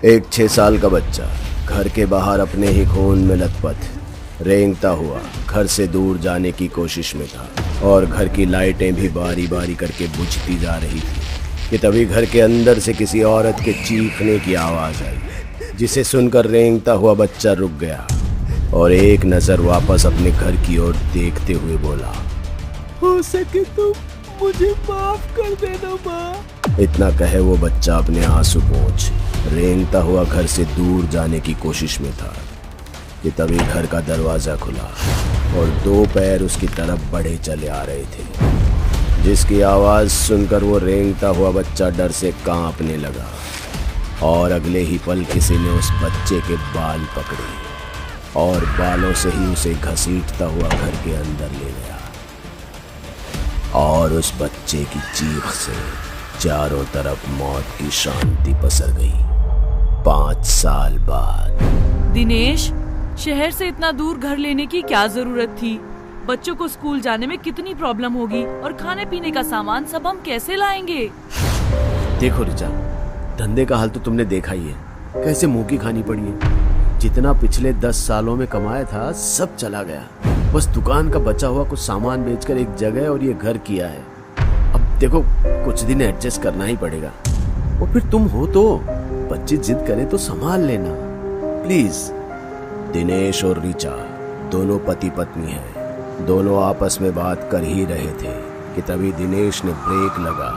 एक 6 साल का बच्चा घर के बाहर अपने ही खून में लथपथ रेंगता हुआ घर से दूर जाने की कोशिश में था और घर की लाइटें भी बारी बारी करके बुझती जा रही थी कि तभी घर के अंदर से किसी औरत के चीखने की आवाज़ आई, जिसे सुनकर रेंगता हुआ बच्चा रुक गया और एक नज़र वापस अपने घर की ओर देखते हुए बोला, हो सके तो मुझे माफ कर देना माँ। इतना कहे वो बच्चा अपने आंसू पोंछ रेंगता हुआ घर से दूर जाने की कोशिश में था कि तभी घर का दरवाज़ा खुला और 2 पैर उसकी तरफ बढ़े चले आ रहे थे, जिसकी आवाज़ सुनकर वो रेंगता हुआ बच्चा डर से कांपने लगा और अगले ही पल किसी ने उस बच्चे के बाल पकड़े और बालों से ही उसे घसीटता हुआ घर के अंदर ले गया और उस बच्चे की चीख से चारों तरफ मौत की शांति पसर गई। 5 साल बाद। दिनेश, शहर से इतना दूर घर लेने की क्या जरूरत थी? बच्चों को स्कूल जाने में कितनी प्रॉब्लम होगी और खाने पीने का सामान सब हम कैसे लाएंगे? देखो रिचा, धंधे का हाल तो तुमने देखा ही है, कैसे मुंह की खानी पड़ी है। जितना पिछले 10 सालों में कमाया था सब चला गया, बस दुकान का बचा हुआ कुछ सामान बेचकर एक जगह और ये घर किया है। अब देखो कुछ दिन एडजस्ट करना ही पड़ेगा। और फिर तुम हो तो बच्चे जिद करे तो संभाल लेना प्लीज। दिनेश और रिचा दोनों पति पत्नी हैं, दोनों आपस में बात कर ही रहे थे कि तभी दिनेश ने ब्रेक लगा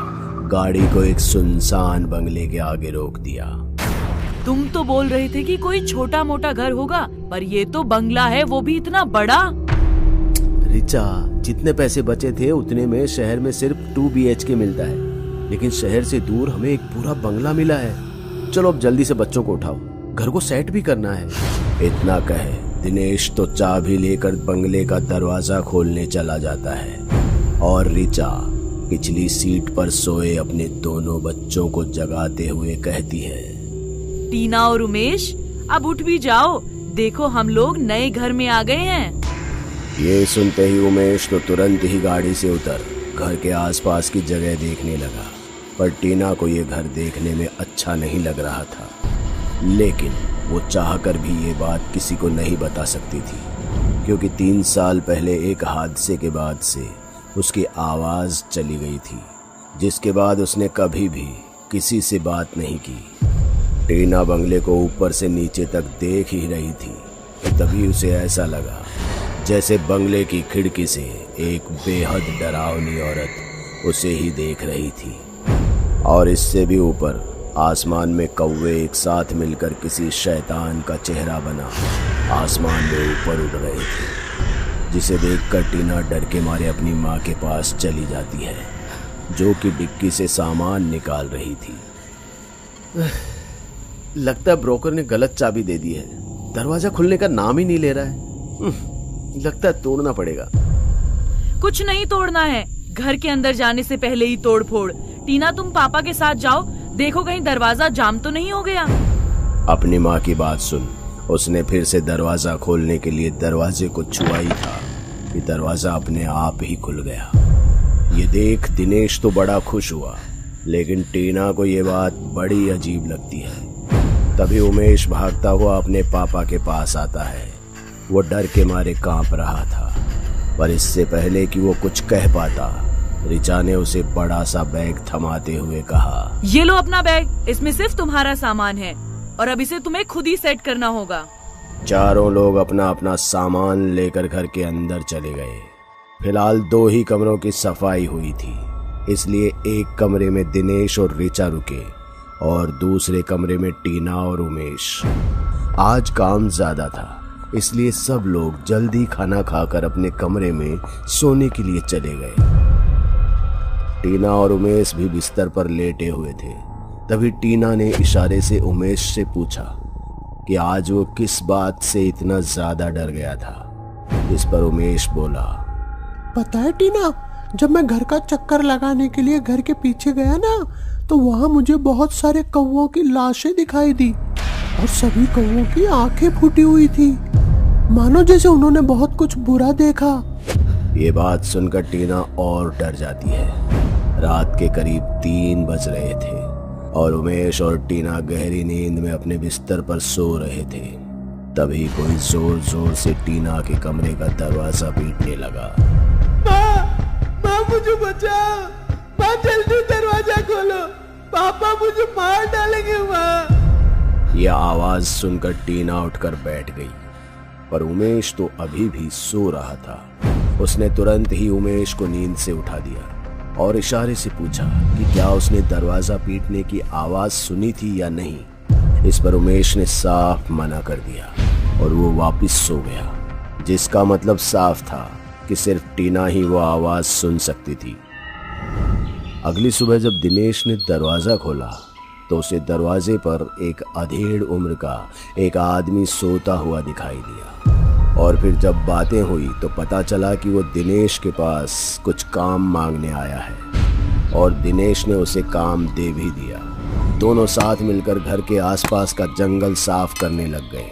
गाड़ी को एक सुनसान बंगले के आगे रोक दिया। तुम तो बोल रहे थे कि कोई छोटा मोटा घर होगा, पर ये तो बंगला है, वो भी इतना बड़ा। रिचा, जितने पैसे बचे थे उतने में शहर में सिर्फ 2 BHK मिलता है, लेकिन शहर से दूर हमें एक पूरा बंगला मिला है। चलो अब जल्दी से बच्चों को उठाओ, घर को सेट भी करना है। इतना कहे दिनेश तो चाबी लेकर बंगले का दरवाजा खोलने चला जाता है और रिचा पिछली सीट पर सोए अपने दोनों बच्चों को जगाते हुए कहती है, टीना और उमेश, अब उठ भी जाओ, देखो हम लोग नए घर में आ गए हैं। ये सुनते ही उमेश तो तुरंत ही गाड़ी से उतर घर के आसपास की जगह देखने लगा, पर टीना को ये घर देखने में अच्छा नहीं लग रहा था, लेकिन वो चाहकर भी ये बात किसी को नहीं बता सकती थी, क्योंकि 3 साल पहले एक हादसे के बाद से उसकी आवाज़ चली गई थी, जिसके बाद उसने कभी भी किसी से बात नहीं की। टीना बंगले को ऊपर से नीचे तक देख ही रही थी कि तभी उसे ऐसा लगा जैसे बंगले की खिड़की से एक बेहद डरावनी औरत उसे ही देख रही थी और इससे भी ऊपर आसमान में कौवे एक साथ मिलकर किसी शैतान का चेहरा बना आसमान में ऊपर उड़ रहे थे, जिसे देखकर टीना डर के मारे अपनी माँ के पास चली जाती है, जो कि डिक्की से सामान निकाल रही थी। लगता है ब्रोकर ने गलत चाबी दे दी है, दरवाजा खुलने का नाम ही नहीं ले रहा है। लगता है तोड़ना पड़ेगा। कुछ नहीं तोड़ना है, घर के अंदर जाने से पहले ही तोड़ फोड़। टीना, तुम पापा के साथ जाओ, देखो कहीं दरवाजा जाम तो नहीं हो गया। अपनी माँ की बात सुन उसने फिर से दरवाजा खोलने के लिए दरवाजे को छुआ ही था कि दरवाजा अपने आप ही खुल गया। ये देख दिनेश तो बड़ा खुश हुआ, लेकिन टीना को ये बात बड़ी अजीब लगती है। तभी उमेश भागता हुआ अपने पापा के पास आता है। वो डर के मारे कांप रहा था, पर इससे पहले कि वो कुछ कह पाता, रिचा ने उसे बड़ा सा बैग थमाते हुए कहा, ये लो अपना बैग, इसमें सिर्फ तुम्हारा सामान है और अब इसे तुम्हें खुद ही सेट करना होगा। चारों लोग अपना अपना सामान लेकर घर के अंदर चले गए। फिलहाल 2 ही कमरों की सफाई हुई थी, इसलिए एक कमरे में दिनेश और रिचा रुके और दूसरे कमरे में टीना और उमेश। आज काम ज्यादा था, इसलिए सब लोग जल्दी खाना खाकर अपने कमरे में सोने के लिए चले गए। टीना और उमेश भी बिस्तर पर लेटे हुए थे। तभी टीना ने इशारे से उमेश से पूछा कि आज वो किस बात से इतना ज्यादा डर गया था। इस पर उमेश बोला, पता है टीना, जब मैं घर का चक्कर लगाने के लिए घर के पीछे गया ना, तो वहाँ मुझे बहुत सारे कौवों की लाशें दिखाई दी और सभी कौवों की आंखें फूटी हुई थी, मानो जैसे उन्होंने बहुत कुछ बुरा देखा। ये बात सुनकर टीना और डर जाती है। रात के करीब 3 बज रहे थे और उमेश और टीना गहरी नींद में अपने बिस्तर पर सो रहे थे। तभी कोई जोर जोर से टीना के कमरे का दरवाजा पीटने लगा। माँ मुझे बचाओ, माँ जल्दी दरवाजा खोलो, पापा मुझे मार डालेंगे माँ। यह आवाज सुनकर टीना उठकर बैठ गई, पर उमेश तो अभी भी सो रहा था। उसने तुरंत ही उमेश को नींद से उठा दिया और इशारे से पूछा कि क्या उसने दरवाजा पीटने की आवाज सुनी थी या नहीं। इस पर उमेश ने साफ मना कर दिया और वो वापस सो गया, जिसका मतलब साफ था कि सिर्फ टीना ही वो आवाज सुन सकती थी। अगली सुबह जब दिनेश ने दरवाजा खोला तो उसे दरवाजे पर एक अधेड़ उम्र का एक आदमी सोता हुआ दिखाई दिया। और फिर जब बातें हुई तो पता चला कि वो दिनेश के पास कुछ काम मांगने आया है और दिनेश ने उसे काम दे भी दिया। दोनों साथ मिलकर घर के आसपास का जंगल साफ करने लग गए,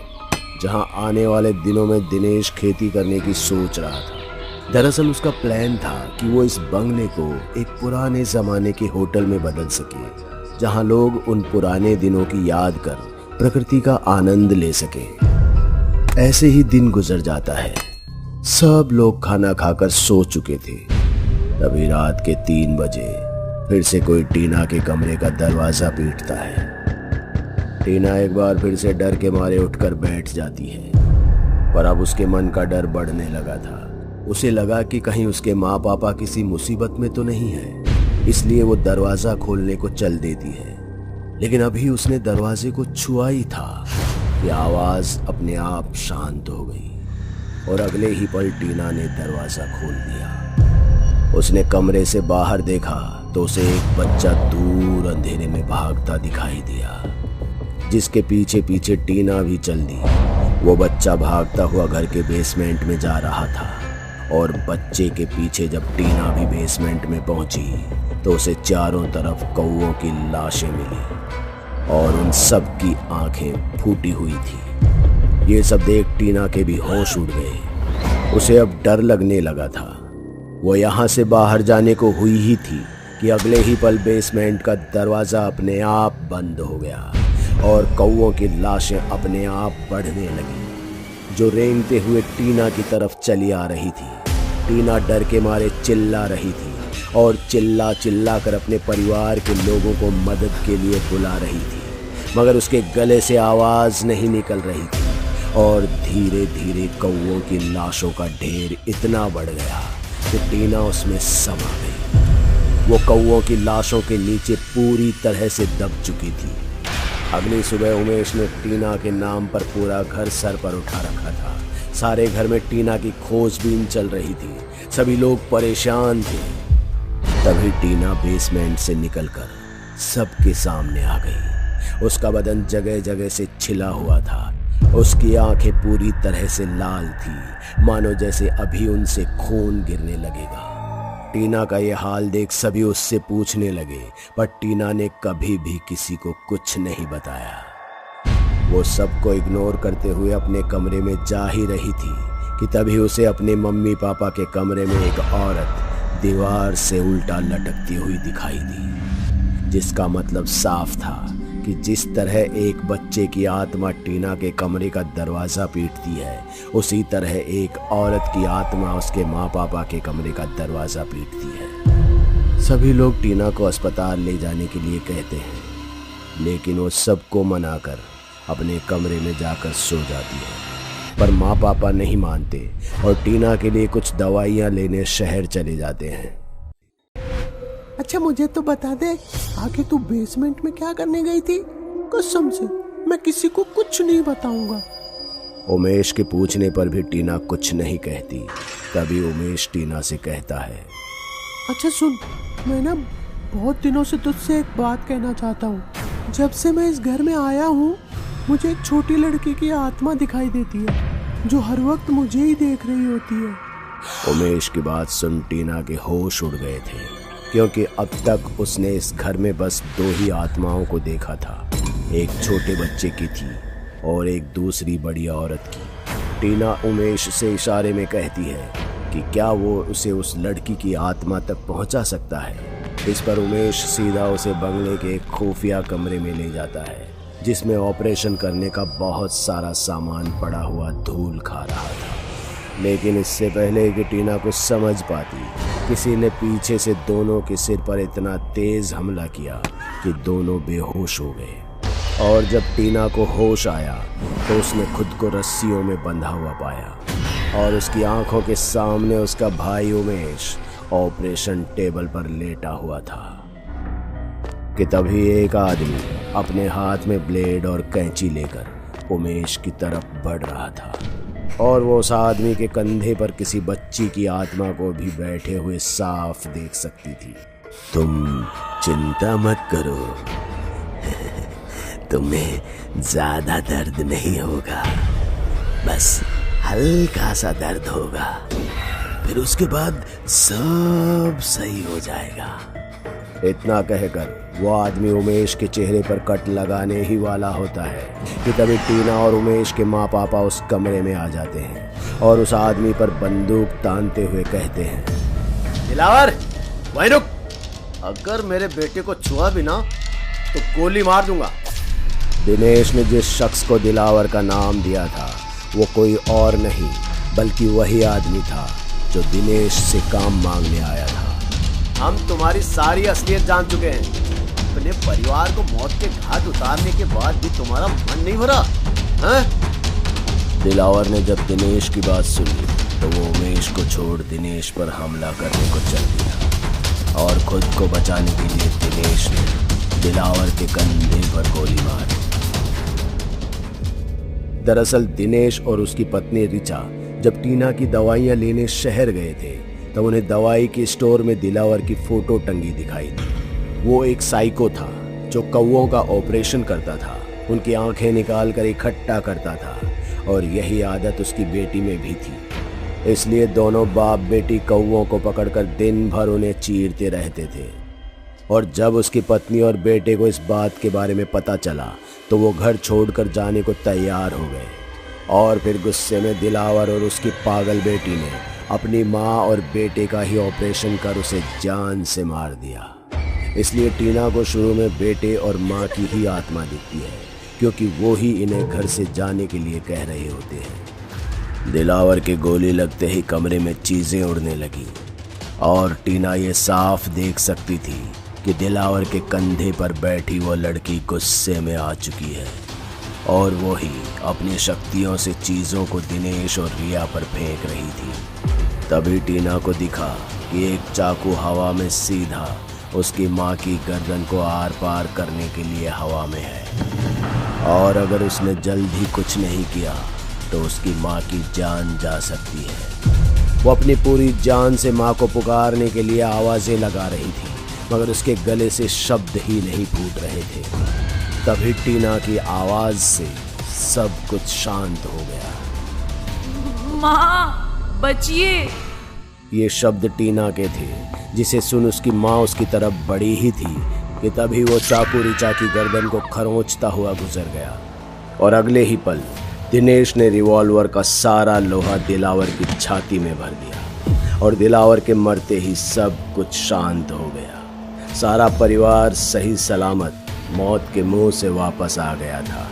जहां आने वाले दिनों में दिनेश खेती करने की सोच रहा था। दरअसल उसका प्लान था कि वो इस बंगले को एक पुराने जमाने के होटल में बदल सके, जहां लोग उन पुराने दिनों की याद कर प्रकृति का आनंद ले सके। ऐसे ही दिन गुजर जाता है। सब लोग खाना खाकर सो चुके थे। तभी रात के 3 बजे फिर से कोई टीना के कमरे का दरवाजा पीटता है। टीना एक बार फिर से डर के मारे उठकर बैठ जाती है, पर अब उसके मन का डर बढ़ने लगा था। उसे लगा कि कहीं उसके माँ पापा किसी मुसीबत में तो नहीं है, इसलिए वो दरवाजा खोलने को चल देती है। लेकिन अभी उसने दरवाजे को छुआ ही था कि आवाज अपने आप शांत हो गई और अगले ही पल टीना ने दरवाजा खोल दिया। उसने कमरे से बाहर देखा तो उसे एक बच्चा दूर अंधेरे में भागता दिखाई दिया, जिसके पीछे पीछे टीना भी चल दी। वो बच्चा भागता हुआ घर के बेसमेंट में जा रहा था और बच्चे के पीछे जब टीना भी बेसमेंट में पहुंची तो उसे चारों तरफ कौवों की लाशें मिली और उन सब की आंखें फूटी हुई थी। ये सब देख टीना के भी होश उड़ गए। उसे अब डर लगने लगा था। वो यहाँ से बाहर जाने को हुई ही थी कि अगले ही पल बेसमेंट का दरवाजा अपने आप बंद हो गया और कौवों की लाशें अपने आप बढ़ने लगी, जो रेंगते हुए टीना की तरफ चली आ रही थी। टीना डर के मारे चिल्ला रही थी और चिल्ला चिल्ला कर अपने परिवार के लोगों को मदद के लिए बुला रही थी, मगर उसके गले से आवाज नहीं निकल रही थी और धीरे धीरे कौवों की लाशों का ढेर इतना बढ़ गया कि टीना उसमें समा गई। वो कौवों की लाशों के नीचे पूरी तरह से दब चुकी थी। अगली सुबह उमेश ने टीना के नाम पर पूरा घर सर पर उठा रखा था। सारे घर में टीना की खोजबीन चल रही थी। सभी लोग परेशान थे। तभी टीना बेसमेंट से निकलकर सबके सामने आ गई। उसका बदन जगह जगह से छिला हुआ था। उसकी आंखें पूरी तरह से लाल थी, मानो जैसे अभी उनसे खून गिरने लगेगा। टीना का ये हाल देख सभी उससे पूछने लगे, पर टीना ने कभी भी किसी को कुछ नहीं बताया। वो सबको इग्नोर करते हुए अपने कमरे में जा ही रही थी कि तभी उसे अपने मम्मी पापा के कमरे में एक औरत दीवार से उल्टा लटकती हुई दिखाई दी, जिसका मतलब साफ था कि जिस तरह एक बच्चे की आत्मा टीना के कमरे का दरवाज़ा पीटती है, उसी तरह एक औरत की आत्मा उसके माँ पापा के कमरे का दरवाज़ा पीटती है। सभी लोग टीना को अस्पताल ले जाने के लिए कहते हैं, लेकिन वो सबको मनाकर अपने कमरे में जाकर सो जाती है। पर माँ पापा नहीं मानते और टीना के लिए कुछ दवाइयाँ लेने शहर चले जाते हैं। अच्छा मुझे तो बता दे, आगे तू बेसमेंट में क्या करने गई थी? कसम से मैं किसी को कुछ नहीं बताऊंगा। उमेश के पूछने पर भी टीना कुछ नहीं कहती। तभी उमेश टीना से कहता है, अच्छा सुन, मैं ना बहुत दिनों से तुझसे एक बात कहना चाहता हूँ। जब से मैं इस घर में आया हूँ, मुझे एक छोटी लड़की की आत्मा दिखाई देती है, जो हर वक्त मुझे ही देख रही होती है। उमेश की बात सुन टीना के होश उड़ गए थे, क्योंकि अब तक उसने इस घर में बस 2 ही आत्माओं को देखा था। एक छोटे बच्चे की थी और एक दूसरी बड़ी औरत की। टीना उमेश से इशारे में कहती है कि क्या वो उसे उस लड़की की आत्मा तक पहुंचा सकता है। इस पर उमेश सीधा उसे बंगले के एक खुफिया कमरे में ले जाता है, जिसमें ऑपरेशन करने का बहुत सारा सामान पड़ा हुआ धूल खा रहा था। लेकिन इससे पहले कि टीना कुछ समझ पाती, किसी ने पीछे से दोनों के सिर पर इतना तेज हमला किया कि दोनों बेहोश हो गए। और जब टीना को होश आया तो उसने खुद को रस्सियों में बंधा हुआ पाया और उसकी आंखों के सामने उसका भाई उमेश ऑपरेशन टेबल पर लेटा हुआ था कि तभी एक आदमी अपने हाथ में ब्लेड और कैंची लेकर उमेश की तरफ बढ़ रहा था और वो उस आदमी के कंधे पर किसी बच्ची की आत्मा को भी बैठे हुए साफ देख सकती थी। तुम चिंता मत करो, तुम्हें ज्यादा दर्द नहीं होगा, बस हल्का सा दर्द होगा, फिर उसके बाद सब सही हो जाएगा। इतना कहकर वो आदमी उमेश के चेहरे पर कट लगाने ही वाला होता है कि तभी टीना और उमेश के माँ पापा उस कमरे में आ जाते हैं और उस आदमी पर बंदूक तानते हुए कहते हैं, दिलावर वहीं रुक, अगर मेरे बेटे को छुआ भी ना तो गोली मार दूंगा। दिनेश ने जिस शख्स को दिलावर का नाम दिया था वो कोई और नहीं बल्कि वही आदमी था जो दिनेश से काम मांगने आया था। हम तुम्हारी सारी असलियत जान चुके हैं, अपने परिवार को मौत के घाट उतारने के बाद भी तुम्हारा मन नहीं भरा है? दिलावर ने जब दिनेश की बात सुनी तो वो उमेश को छोड़ दिनेश पर हमला करने को चल दिया और खुद को बचाने के लिए दिनेश ने दिलावर के कंधे पर गोली मारी। दरअसल दिनेश और उसकी पत्नी रिचा जब टीना की दवाइयां लेने शहर गए थे तब उन्हें दवाई के स्टोर में दिलावर की फोटो टंगी दिखाई दी। वो एक साइको था जो कौवों का ऑपरेशन करता था, उनकी आंखें निकाल कर इकट्ठा करता था और यही आदत उसकी बेटी में भी थी। इसलिए दोनों बाप बेटी कौवों को पकड़कर दिन भर उन्हें चीरते रहते थे। और जब उसकी पत्नी और बेटे को इस बात के बारे में पता चला तो वो घर छोड़कर जाने को तैयार हो गए और फिर गुस्से में दिलावर और उसकी पागल बेटी ने अपनी माँ और बेटे का ही ऑपरेशन कर उसे जान से मार दिया। इसलिए टीना को शुरू में बेटे और माँ की ही आत्मा दिखती है क्योंकि वो ही इन्हें घर से जाने के लिए कह रहे होते हैं। दिलावर के गोली लगते ही कमरे में चीजें उड़ने लगी और टीना ये साफ देख सकती थी कि दिलावर के कंधे पर बैठी वो लड़की गुस्से में आ चुकी है और वो ही अपनी शक्तियों से चीज़ों को दिनेश और रिया पर फेंक रही थी। तभी टीना को दिखा कि एक चाकू हवा में सीधा उसकी माँ की गर्दन को आर पार करने के लिए हवा में है और अगर उसने जल्द ही कुछ नहीं किया तो उसकी माँ की जान जा सकती है। वो अपनी पूरी जान से माँ को पुकारने के लिए आवाज़ें लगा रही थी मगर उसके गले से शब्द ही नहीं फूट रहे थे। तभी टीना की आवाज से सब कुछ शांत हो गया। माँ बचिए। ये शब्द टीना के थे जिसे सुन उसकी माँ उसकी तरफ बढ़ी ही थी कि तभी वो चाकू रिचा की गर्दन को खरोंचता हुआ गुजर गया और अगले ही पल दिनेश ने रिवॉल्वर का सारा लोहा दिलावर की छाती में भर दिया और दिलावर के मरते ही सब कुछ शांत हो गया। सारा परिवार सही सलामत मौत के मुंह से वापस आ गया था।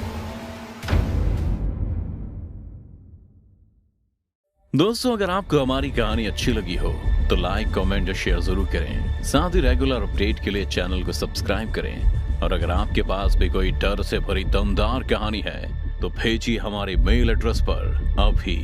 दोस्तों, अगर आपको हमारी कहानी अच्छी लगी हो तो लाइक, कमेंट और शेयर जरूर करें। साथ ही रेगुलर अपडेट के लिए चैनल को सब्सक्राइब करें और अगर आपके पास भी कोई डर से भरी दमदार कहानी है तो भेजिए हमारे मेल एड्रेस पर अभी।